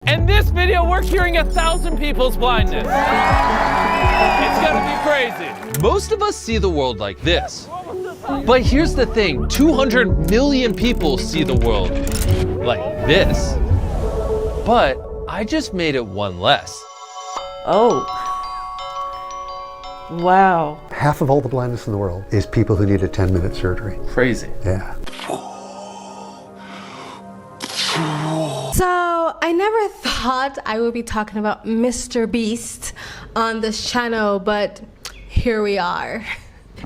And this video, we're curing 1,000 people's blindness. It's gonna be crazy. Most of us see the world like this. But here's the thing, 200 million people see the world like this. But I just made it one less. Oh. Wow. Half of all the blindness in the world is people who need a 10-minute surgery. Crazy. Yeah. So I never thought I would be talking about Mrbeast on this channel, but here we are.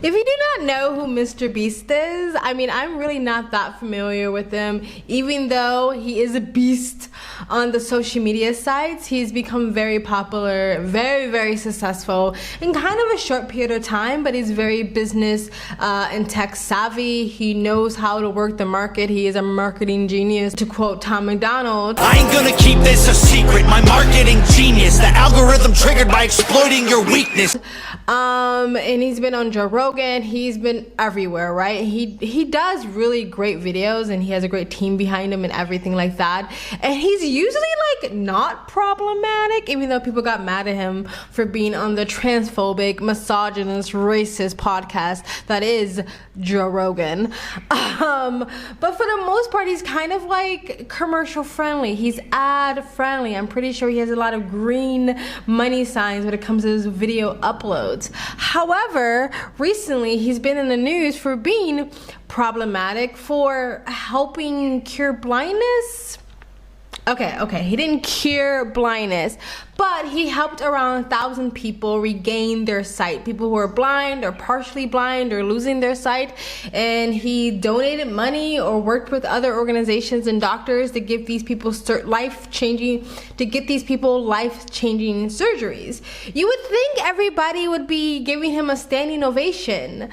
If you do not know who Mrbeast is, I mean, I'm really not that familiar with him. Even though he is a beast on the social media sites, he's become very popular, very, very successful in kind of a short period of time, but he's very business and tech savvy. He knows how to work the market. He is a marketing genius, to quote Tom McDonald. I ain't gonna keep this a secret, my marketing genius, the algorithm triggered by exploiting your weakness. And he's been on Joe Rogan, he's been everywhere, right? He does really great videos and he has a great team behind him and everything like that. And he's usually like not problematic, even though people got mad at him for being on the transphobic, misogynist, racist podcast that is Joe Rogan. But for the most part, he's kind of like commercial friendly. He's ad friendly. I'm pretty sure he has a lot of green money signs when it comes to his video uploads. However, recently he's been in the news for being problematic for helping cure blindness. Okay, he didn't cure blindness, but he helped around 1,000 people regain their sight. People who are blind or partially blind or losing their sight. And he donated money or worked with other organizations and doctors to give these people life-changing surgeries. You would think everybody would be giving him a standing ovation.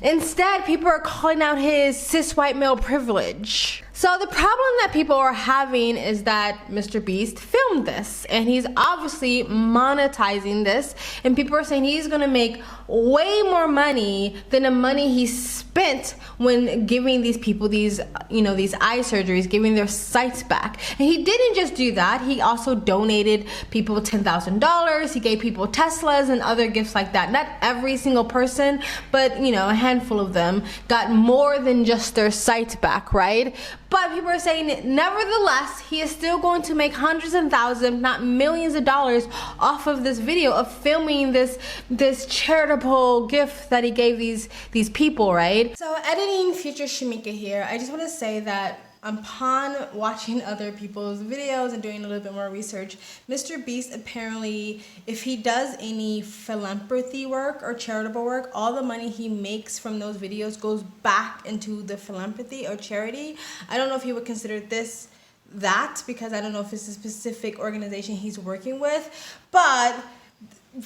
Instead, people are calling out his cis white male privilege. So the problem that people are having is that Mrbeast filmed this and he's obviously monetizing this, and people are saying he's gonna make way more money than the money he spent when giving these people these eye surgeries, giving their sights back. And he didn't just do that, he also donated people $10,000, he gave people Teslas and other gifts like that. Not every single person, but a handful of them got more than just their sight back, right? But people are saying, nevertheless, he is still going to make hundreds and thousands, not millions of dollars off of this video of filming this charitable gift that he gave these people, right? So editing Future Shamika here, I just want to say that upon watching other people's videos and doing a little bit more research, Mrbeast apparently, if he does any philanthropy work or charitable work, all the money he makes from those videos goes back into the philanthropy or charity. I don't know if he would consider this that, because I don't know if it's a specific organization he's working with, but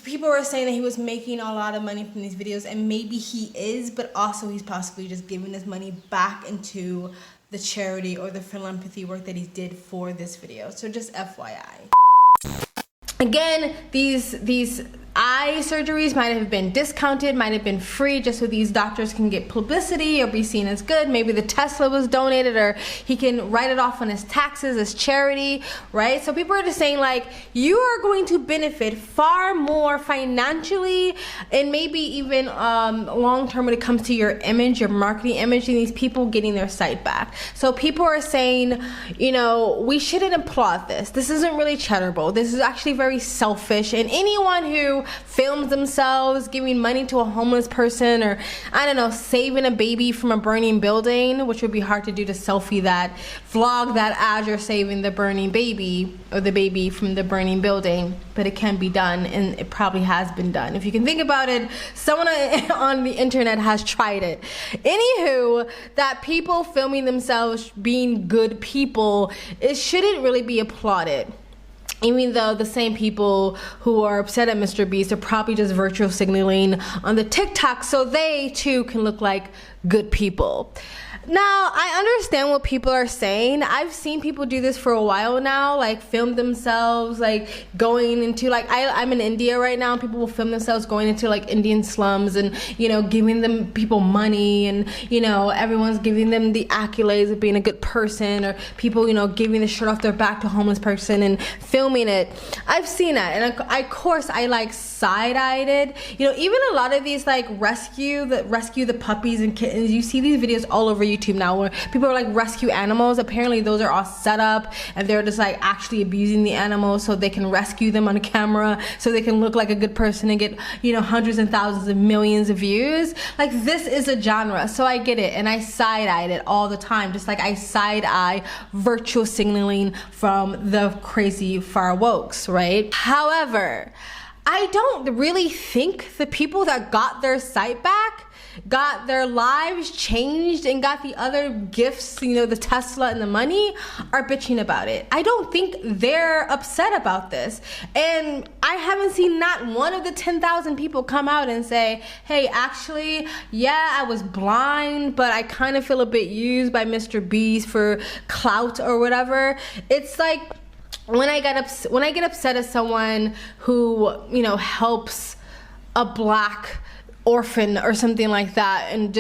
people were saying that he was making a lot of money from these videos, and maybe he is, but also he's possibly just giving this money back into the charity or the philanthropy work that he did for this video. So just FYI. Again, these eye surgeries might have been discounted, might have been free, just so these doctors can get publicity or be seen as good. Maybe the Tesla was donated, or he can write it off on his taxes as charity, right? So people are just saying, like, you are going to benefit far more financially and maybe even long term when it comes to your image, your marketing image, and these people getting their sight back. So people are saying, we shouldn't applaud this. This isn't really charitable. This is actually very selfish, and anyone who films themselves giving money to a homeless person, or I don't know, saving a baby from a burning building, which would be hard to do, to selfie that, vlog that as you're saving the burning baby or the baby from the burning building, but it can be done, and it probably has been done. If you can think about it, someone on the internet has tried it. Anywho, that people filming themselves being good people, it shouldn't really be applauded. Even though the same people who are upset at Mrbeast are probably just virtual signaling on the TikTok so they too can look like good people. Now, I understand what people are saying. I've seen people do this for a while now, like film themselves, like going into, like, I'm in India right now, and people will film themselves going into like Indian slums and, you know, giving them people money, and, you know, everyone's giving them the accolades of being a good person, or people, you know, giving the shirt off their back to a homeless person and filming it. I've seen that, and of course I like side-eyed it. You know, even a lot of these like rescue the puppies and kittens, you see these videos all over YouTube now where people are like rescue animals. Apparently those are all set up, and they're just like actually abusing the animals so they can rescue them on camera, so they can look like a good person and get, you know, hundreds and thousands of millions of views. Like, this is a genre, so I get it, and I side-eyed it all the time, just like I side-eye virtual signaling from the crazy far wokes, right? However, I don't really think the people that got their sight back, got their lives changed, and got the other gifts, you know, the Tesla and the money, are bitching about it. I don't think they're upset about this. And I haven't seen not one of the 10,000 people come out and say, hey, actually, yeah, I was blind, but I kind of feel a bit used by Mrbeast for clout or whatever. It's like, when I get upset at someone who, you know, helps a black orphan or something like that, and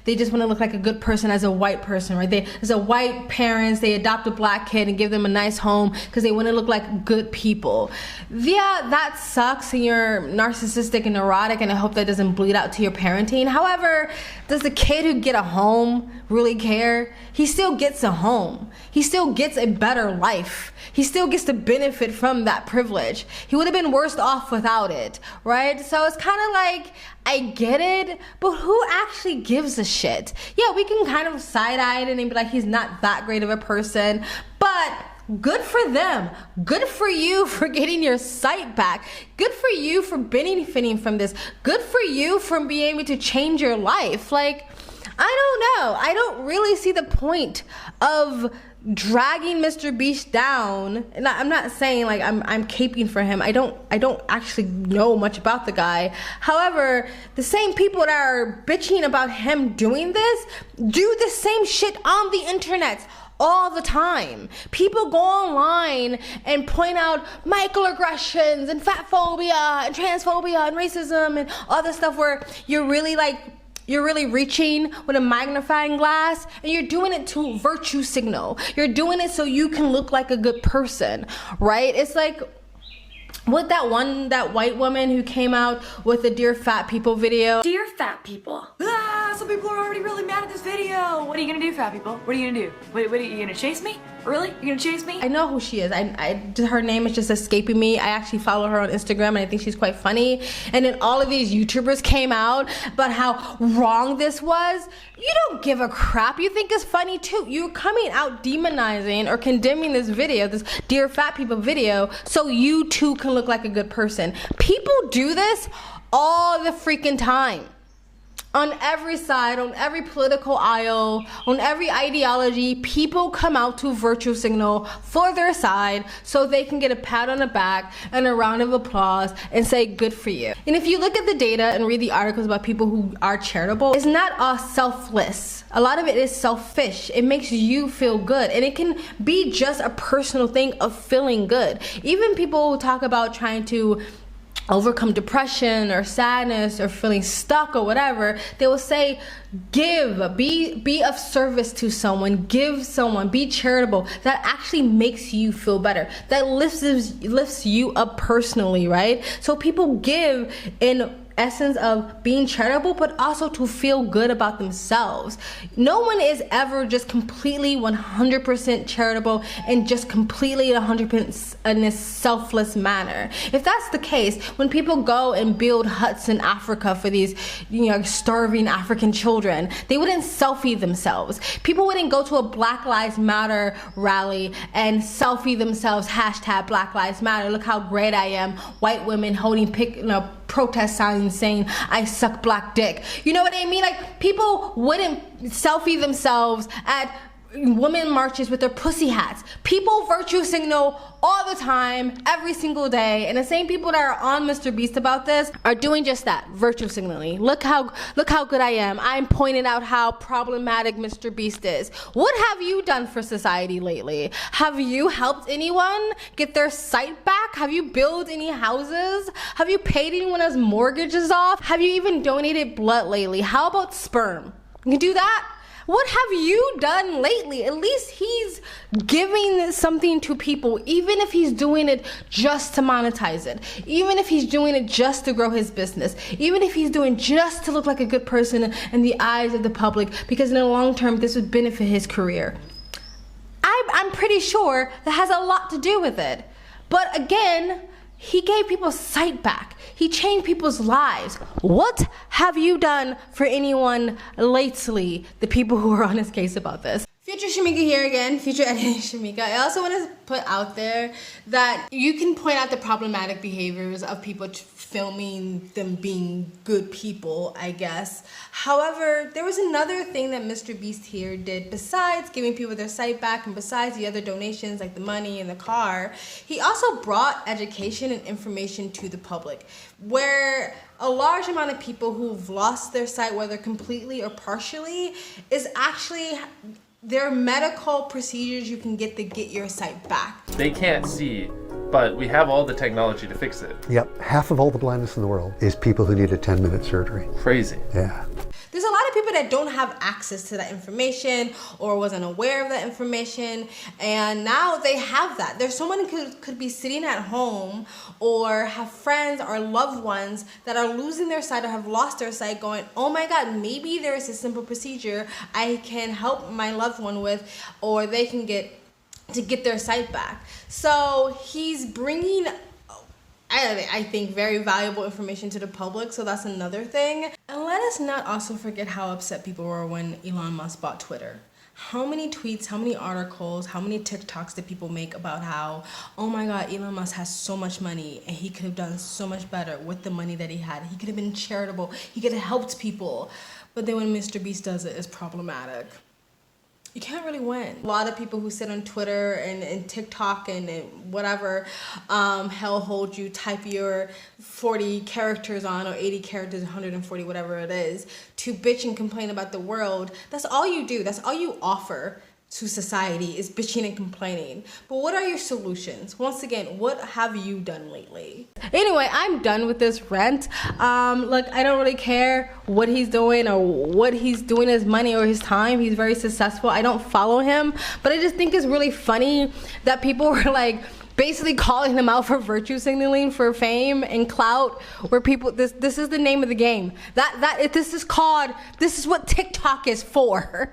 they just want to look like a good person as a white person, right? As a white parents, they adopt a black kid and give them a nice home because they want to look like good people. Yeah, that sucks, and you're narcissistic and neurotic, and I hope that doesn't bleed out to your parenting. However, does the kid who get a home really care? He still gets a home. He still gets a better life. He still gets to benefit from that privilege. He would have been worse off without it, right? So it's kind of like, I get it, but who actually gives a shit? Yeah, we can kind of side-eye it and be like, he's not that great of a person, but good for them. Good for you for getting your sight back. Good for you for benefiting from this. Good for you for being able to change your life. Like, I don't know. I don't really see the point of dragging Mrbeast down. And I'm not saying like I'm caping for him. I don't actually know much about the guy. However, the same people that are bitching about him doing this do the same shit on the internet all the time. People go online and point out microaggressions and fat phobia and transphobia and racism and all this stuff where you're really reaching with a magnifying glass, and you're doing it to virtue signal. You're doing it so you can look like a good person, right? It's like with that white woman who came out with the Dear Fat People video. Dear fat people. Some people are already really mad at this video. What are you gonna do, fat people? What are you gonna do? What are you gonna chase me? Really? You gonna chase me? I know who she is. Her name is just escaping me. I actually follow her on Instagram, and I think she's quite funny. And then all of these YouTubers came out about how wrong this was. You don't give a crap. You think it's funny too. You're coming out demonizing or condemning this video, this Dear Fat People video, so you too can look like a good person. People do this all the freaking time. On every side, on every political aisle, on every ideology, people come out to virtue signal for their side so they can get a pat on the back and a round of applause and say good for you. And if you look at the data and read the articles about people who are charitable, it's not all selfless. A lot of it is selfish. It makes you feel good, and it can be just a personal thing of feeling good. Even people who talk about trying to overcome depression or sadness or feeling stuck or whatever, they will say, give, be of service to someone, give someone, be charitable. That actually makes you feel better. That lifts you up personally, right? So people give in essence of being charitable, but also to feel good about themselves. No one is ever just completely 100% charitable and just completely 100% in a selfless manner. If that's the case, when people go and build huts in Africa for these, starving African children, they wouldn't selfie themselves. People wouldn't go to a Black Lives Matter rally and selfie themselves, hashtag Black Lives Matter, look how great I am, white women holding protest signs saying I suck black dick. You know what I mean? Like, people wouldn't selfie themselves at women marches with their pussy hats. People virtue signal all the time, every single day, and the same people that are on Mrbeast about this are doing just that, virtue signaling. Look how good I am. I'm pointing out how problematic Mrbeast is. What have you done for society lately? Have you helped anyone get their sight back? Have you built any houses? Have you paid anyone's mortgages off? Have you even donated blood lately? How about sperm? You can do that? What have you done lately? At least he's giving something to people, even if he's doing it just to monetize it, even if he's doing it just to grow his business, even if he's doing just to look like a good person in the eyes of the public, because in the long term, this would benefit his career. I'm pretty sure that has a lot to do with it. But again, he gave people sight back. He changed people's lives. What have you done for anyone lately? The people who are on his case about this. Future Shamika here again, future editing Shamika. I also want to put out there that you can point out the problematic behaviors of people filming them being good people, I guess. However, there was another thing that Mrbeast here did besides giving people their sight back and besides the other donations like the money and the car. He also brought education and information to the public, where a large amount of people who've lost their sight, whether completely or partially, is actually there are medical procedures you can get to get your sight back. They can't see, but we have all the technology to fix it. Yep, half of all the blindness in the world is people who need a 10-minute surgery. Crazy. Yeah. There's a lot of people that don't have access to that information or wasn't aware of that information, and now they have that. There's someone who could be sitting at home or have friends or loved ones that are losing their sight or have lost their sight going, oh my God, maybe there is a simple procedure I can help my loved one with, or they can get their sight back. So he's bringing, I think, very valuable information to the public, so that's another thing. And let us not also forget how upset people were when Elon Musk bought Twitter. How many tweets, how many articles, how many TikToks did people make about how, oh my God, Elon Musk has so much money and he could have done so much better with the money that he had. He could have been charitable. He could have helped people. But then when Mrbeast does it, it's problematic. You can't really win. A lot of people who sit on Twitter and TikTok and whatever hellhole you type your 40 characters on, or 80 characters, 140, whatever it is, to bitch and complain about the world. That's all you do. That's all you offer to society is bitching and complaining. But what are your solutions? Once again, what have you done lately? Anyway, I'm done with this rant. Look, I don't really care what he's doing or what he's doing his money or his time. He's very successful. I don't follow him, but I just think it's really funny that people were like basically calling him out for virtue signaling for fame and clout, where people, this is the name of the game. This is what TikTok is for.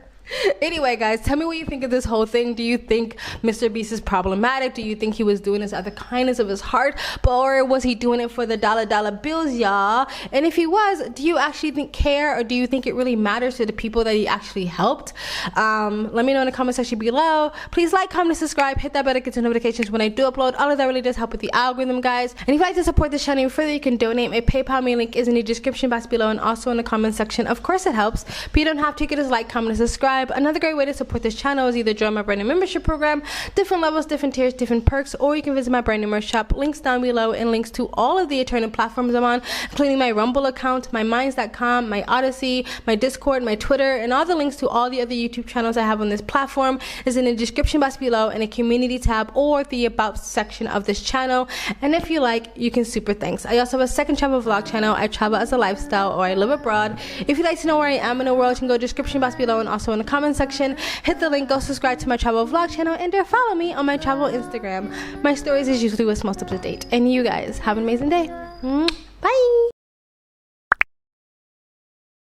Anyway, guys, tell me what you think of this whole thing. Do you think Mrbeast is problematic? Do you think he was doing this out of the kindness of his heart, or was he doing it for the dollar bills, y'all? And if he was, do you actually care, or do you think it really matters to the people that he actually helped? Let me know in the comment section below. Please like, comment, subscribe, hit that bell to get notifications when I do upload. All of that really does help with the algorithm, guys. And if you'd like to support this channel even further, you can donate. My PayPal link is in the description box below and also in the comment section. Of course, it helps, but you don't have to. You can just like, comment, and subscribe. Another great way to support this channel is either join my brand new membership program, different levels, different tiers, different perks, or you can visit my brand new merch shop. Links down below, and links to all of the eternal platforms I'm on, including my Rumble account, my Minds.com, my Odyssey, my Discord, my Twitter, and all the links to all the other YouTube channels I have on this platform is in the description box below, in a community tab, or the about section of this channel. And if you like, you can super thanks. I also have a second travel vlog channel. I travel as a lifestyle, or I live abroad. If you'd like to know where I am in the world, you can go description box below and also in the comment section. Hit the link, go subscribe to my travel vlog channel, and follow me on my travel Instagram. My stories is usually what's most up to date. And you guys have an amazing day. Bye.